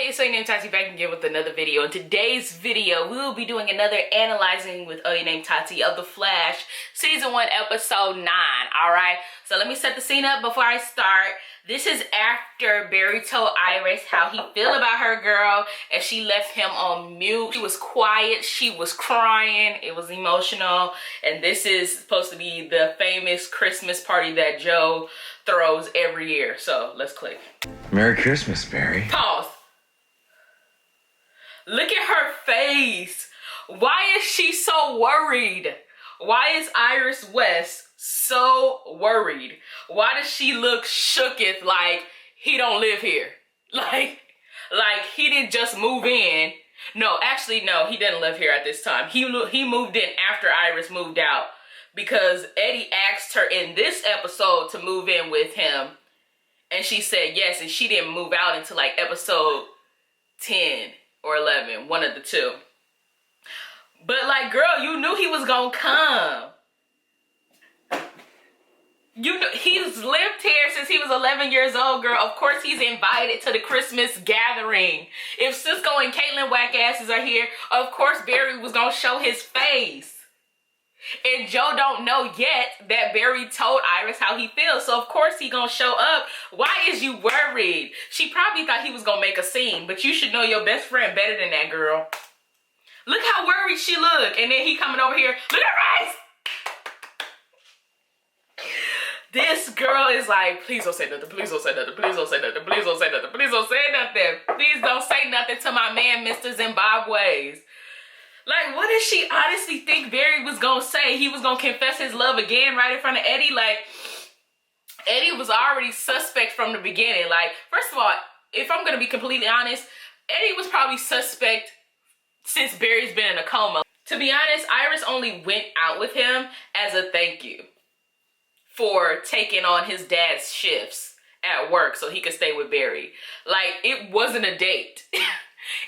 Hey, it's Ohyonametaty back again with another video. In today's video, we will be doing another analyzing with Ohyonametaty of The Flash, Season 1, Episode 9, alright? So let me set the scene up before I start. This is after Barry told Iris how he feel about her girl, and she left him on mute. She was quiet, she was crying, it was emotional, and this is supposed to be the famous Christmas party that Joe throws every year. So let's click. Merry Christmas, Barry. Pause. Look at her face. Why is she so worried? Why is Iris West so worried? Why does she look shooketh like he don't live here? Like he didn't just move in. No, actually, no, he didn't live here at this time. He moved in after Iris moved out because Eddie asked her in this episode to move in with him. And she said yes, and she didn't move out until like episode 10 or 11, one of the two. But like, girl, you knew he was gonna come. You know, he's lived here since he was 11 years old, girl. Of course he's invited to the Christmas gathering. If Cisco and Caitlin whack asses are here, of course Barry was gonna show his face. And Joe don't know yet that Barry told Iris how he feels, so of course he gonna show up. Why is you worried? She probably thought he was gonna make a scene, but you should know your best friend better than that, girl. Look how worried she look, and then he coming over here. Look at her face! This girl is like, please don't say nothing, please don't say nothing, please don't say nothing, please don't say nothing, please don't say nothing. Please don't say nothing to my man, Mr. Zimbabwe's. Like, what did she honestly think Barry was gonna say? He was gonna confess his love again right in front of Eddie? Like, Eddie was already suspect from the beginning. Like, first of all, if I'm gonna be completely honest, Eddie was probably suspect since Barry's been in a coma. To be honest, Iris only went out with him as a thank you for taking on his dad's shifts at work so he could stay with Barry. Like, it wasn't a date.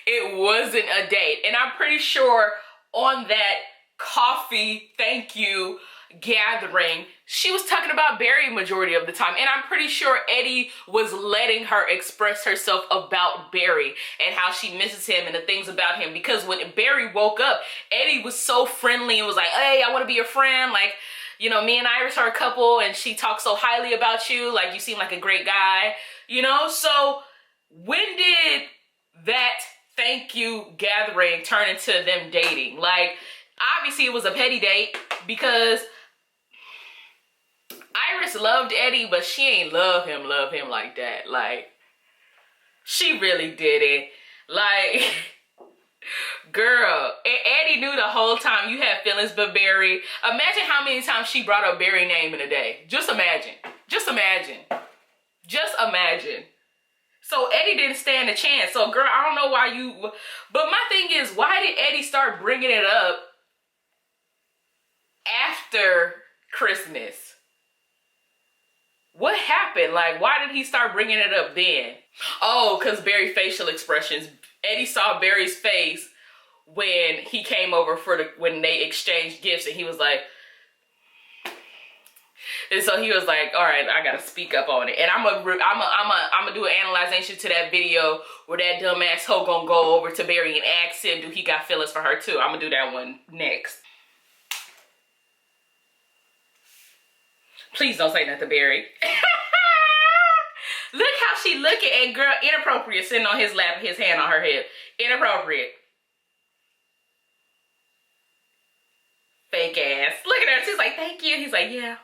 It wasn't a date. And I'm pretty sure on that coffee thank you gathering, she was talking about Barry majority of the time. And I'm pretty sure Eddie was letting her express herself about Barry and how she misses him and the things about him. Because when Barry woke up, Eddie was so friendly and was like, hey, I want to be your friend. Like, you know, me and Iris are a couple and she talks so highly about you. Like, you seem like a great guy, you know? So when did that thank you gathering turn into them dating? Like, obviously it was a petty date because Iris loved Eddie, but she ain't love him like that. Like, she really didn't. Like, girl, Eddie knew the whole time you had feelings for Barry. Imagine how many times she brought up Barry's name in a day. Just imagine. Just imagine. Just imagine. So Eddie didn't stand a chance. So girl, I don't know why you, but my thing is, why did Eddie start bringing it up after Christmas? What happened? Like, why did he start bringing it up then? Oh, because Barry's facial expressions. Eddie saw Barry's face when he came over when they exchanged gifts, and he was like, and so he was like, all right, I gotta speak up on it. And I'm gonna do an analyzation to that video where that dumbass hoe gonna go over to Barry and ask him, do he got feelings for her too? I'm gonna do that one next. Please don't say nothing to Barry. Look how she looking, and girl, inappropriate, sitting on his lap, his hand on her hip. Inappropriate. Fake ass. Look at her. She's like, thank you. He's like, yeah,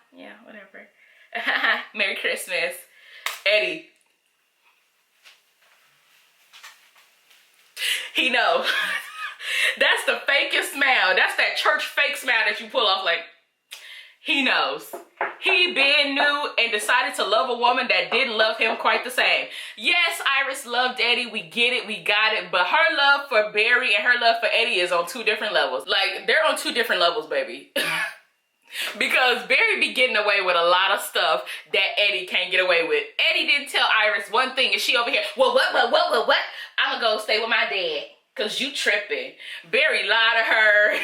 whatever. Merry Christmas. Eddie. He knows. That's the fakest smile. That's that church fake smile that you pull off. Like, he knows. He been new and decided to love a woman that didn't love him quite the same. Yes, Iris loved Eddie. We get it. We got it. But her love for Barry and her love for Eddie is on two different levels. Like, they're on two different levels, baby. Because Barry be getting away with a lot of stuff that Eddie can't get away with. Eddie didn't tell Iris one thing, and she over here, well, what? I'm gonna go stay with my dad. Because you tripping. Barry lied to her.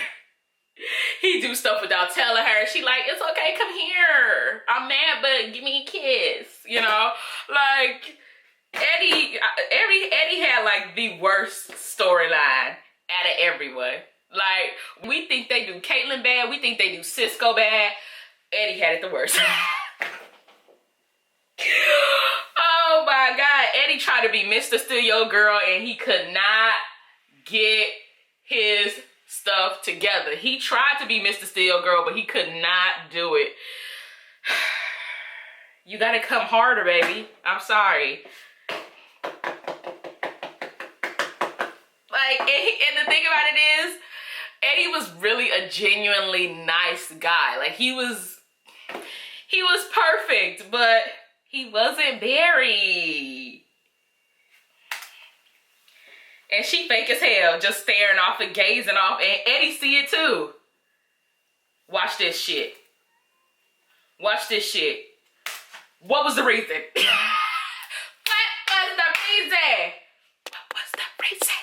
He do stuff without telling her. She like, it's okay, come here. I'm mad, but give me a kiss. You know? Like, Eddie had like the worst storyline out of everyone. Like, we think they do Caitlyn bad, we think they do Cisco bad. Eddie had it the worst. Oh my God, Eddie tried to be Mr. Steal Your Girl and he could not get his stuff together. He tried to be Mr. Steal Your Girl, but he could not do it. You gotta come harder, baby. I'm sorry. Like, and the thing about it is, Eddie was really a genuinely nice guy. Like, he was perfect, but he wasn't Barry. And she fake as hell, just staring off and gazing off, and Eddie see it too. Watch this shit. Watch this shit. What was the reason? What was the reason?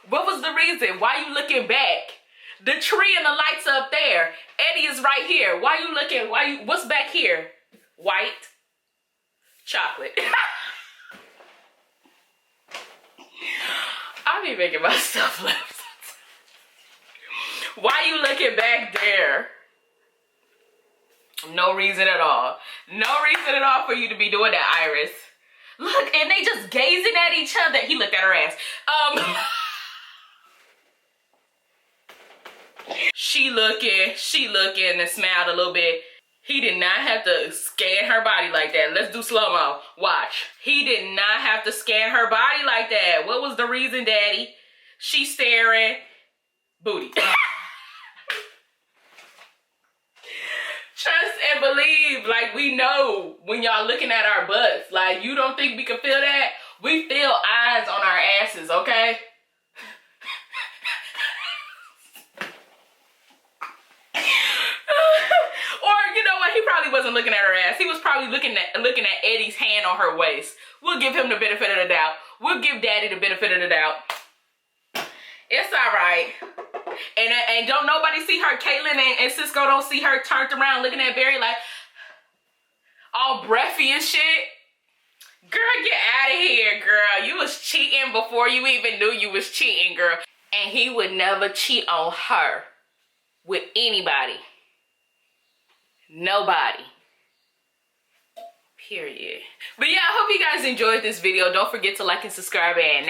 What was the reason? Why you looking back? The tree and the lights up there. Eddie is right here. Why you looking? What's back here? White. Chocolate. I'll be making myself laugh. Why you looking back there? No reason at all. No reason at all for you to be doing that, Iris. Look, and they just gazing at each other. He looked at her ass. She looking and smiled a little bit. He did not have to scan her body like that. Let's do slow-mo. Watch. He did not have to scan her body like that. What was the reason, Daddy? She staring. Booty. Trust and believe. Like, we know when y'all looking at our butts. Like, you don't think we can feel that? We feel eyes on our asses, okay? He probably wasn't looking at her ass. He was probably looking at Eddie's hand on her waist. We'll give him the benefit of the doubt. We'll give Daddy the benefit of the doubt. It's all right. And don't nobody see her. Caitlyn and Cisco don't see her turned around looking at Barry like all breathy and shit. Girl, get out of here, girl. You was cheating before you even knew you was cheating, girl. And he would never cheat on her with anybody. Nobody. Period. But yeah, I hope you guys enjoyed this video. Don't forget to like and subscribe and